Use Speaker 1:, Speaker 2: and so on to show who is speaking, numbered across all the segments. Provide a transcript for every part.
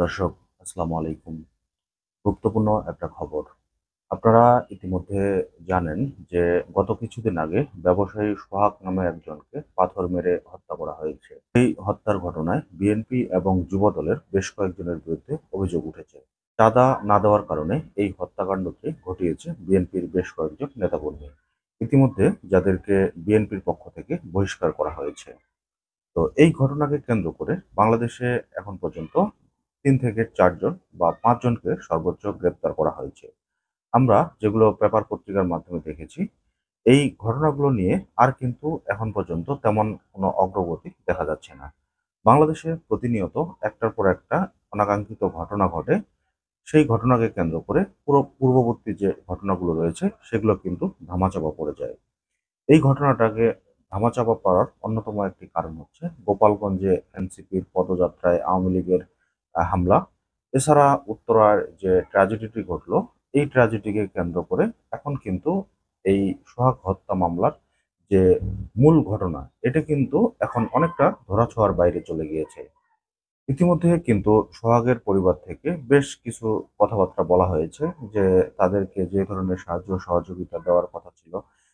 Speaker 1: দর্শক, আসসালামু আলাইকুম। গুরুত্বপূর্ণ একটা খবর। আপনারা ইতিমধ্যে জানেন যে গত কিছুদিন আগে ব্যবসায়ী সোহাগ নামে একজনকে পাথর মেরে হত্যা করা হয়েছে। এই হত্যার ঘটনায় বিএনপি এবং যুবদলের বেশ কয়েকজনের বিরুদ্ধে অভিযোগ উঠেছে। চাঁদা না দেওয়ার কারণে এই হত্যাকাণ্ডটি ঘটিয়েছে বিএনপির বেশ কয়েকজন নেতাকর্মী। ইতিমধ্যে যাদেরকে বিএনপির পক্ষ থেকে বহিষ্কার করা হয়েছে। তো এই ঘটনাকে কেন্দ্র করে বাংলাদেশে এখন পর্যন্ত ৩ থেকে ৪ জন বা ৫ জনকে সর্বোচ্চ গ্রেপ্তার করা হয়েছে। আমরা যেগুলো পেপার পত্রিকার মাধ্যমে দেখেছি, এই ঘটনাগুলো নিয়ে আর কিন্তু এখন পর্যন্ত তেমন কোনো অগ্রগতি দেখা যাচ্ছে না। বাংলাদেশে প্রতিনিয়ত একটার পর একটা অনাকাঙ্ক্ষিত ঘটনা ঘটে। সেই ঘটনাকে কেন্দ্র করে পুরো পূর্ববর্তী যে ঘটনাগুলো রয়েছে, সেগুলো কিন্তু ধামাচাপা পড়ে যায়। এই ঘটনাটাকে ধামাচাপা পড়ার অন্যতম একটি কারণ হচ্ছে গোপালগঞ্জে এনসিপির পদযাত্রায় আওয়ামী লীগের হামলা। এছাড়া উত্তরার যে ট্র্যাজেডিটি ঘটলো, এই ট্র্যাজেডিকে কেন্দ্র করে এখন কিন্তু এই সোহাগ হত্যা মামলার যে মূল ঘটনা, এটা কিন্তু এখন অনেকটা ধরাছোঁয়ার বাইরে চলে গিয়েছে। ইতিমধ্যে কিন্তু সোহাগের পরিবার থেকে বেশ কিছু কথাবার্তা বলা হয়েছে যে তাদেরকে যে ধরনের সাহায্য সহযোগিতা দেওয়ার কথা ছিল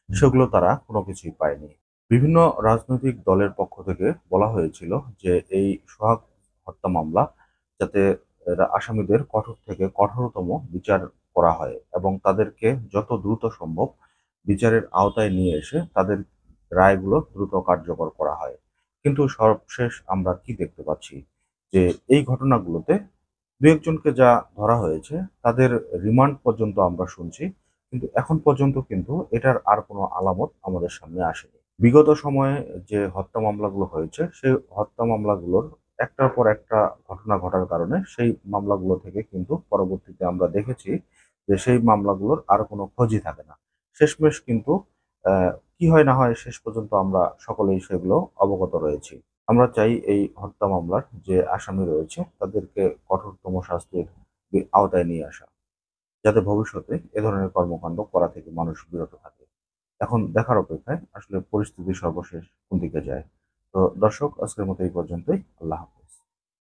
Speaker 1: সেগুলো তারা কোনো কিছুই পায়নি। বিভিন্ন রাজনৈতিক দলের পক্ষ থেকে বলা হয়েছিল যে এই সোহাগ হত্যা মামলা যাতে আসামিদের কঠোর থেকে কঠোরতম বিচার করা হয় এবং তাদেরকে যত দ্রুত সম্ভব বিচারের আওতায় নিয়ে এসে তাদের রায়গুলো দ্রুত কার্যকর করা হয়। কিন্তু সর্বশেষ আমরা কি দেখতে পাচ্ছি যে এই ঘটনাগুলোতে দু একজনকে যা ধরা হয়েছে তাদের রিমান্ড পর্যন্ত আমরা শুনছি, কিন্তু এখন পর্যন্ত কিন্তু এটার আর কোনো আলামত আমাদের সামনে আসেনি। বিগত সময়ে যে হত্যা মামলাগুলো হয়েছে সেই হত্যা মামলাগুলোর একটার পর একটা ঘটনা ঘটার কারণে সেই মামলাগুলো থেকে কিন্তু পরবর্তীতে আমরা দেখেছি যে সেই মামলাগুলোর আর কোনো খোঁজই থাকে না। শেষমেশ কিন্তু কি হয় না হয় শেষ পর্যন্ত আমরা সকলেই সেগুলো অবগত রয়েছি। আমরা চাই এই হত্যা মামলার যে আসামি রয়েছে তাদেরকে কঠোরতম শাস্তির আওতায় নিয়ে আসা, যাতে ভবিষ্যতে এ ধরনের কর্মকাণ্ড করা থেকে মানুষ বিরত থাকে। এখন দেখার অপেক্ষায় আসলে পরিস্থিতি সর্বশেষ কোন দিকে যায়। তো দর্শক, আজকের মতো এই পর্যন্তই। আল্লাহ হাফেজ।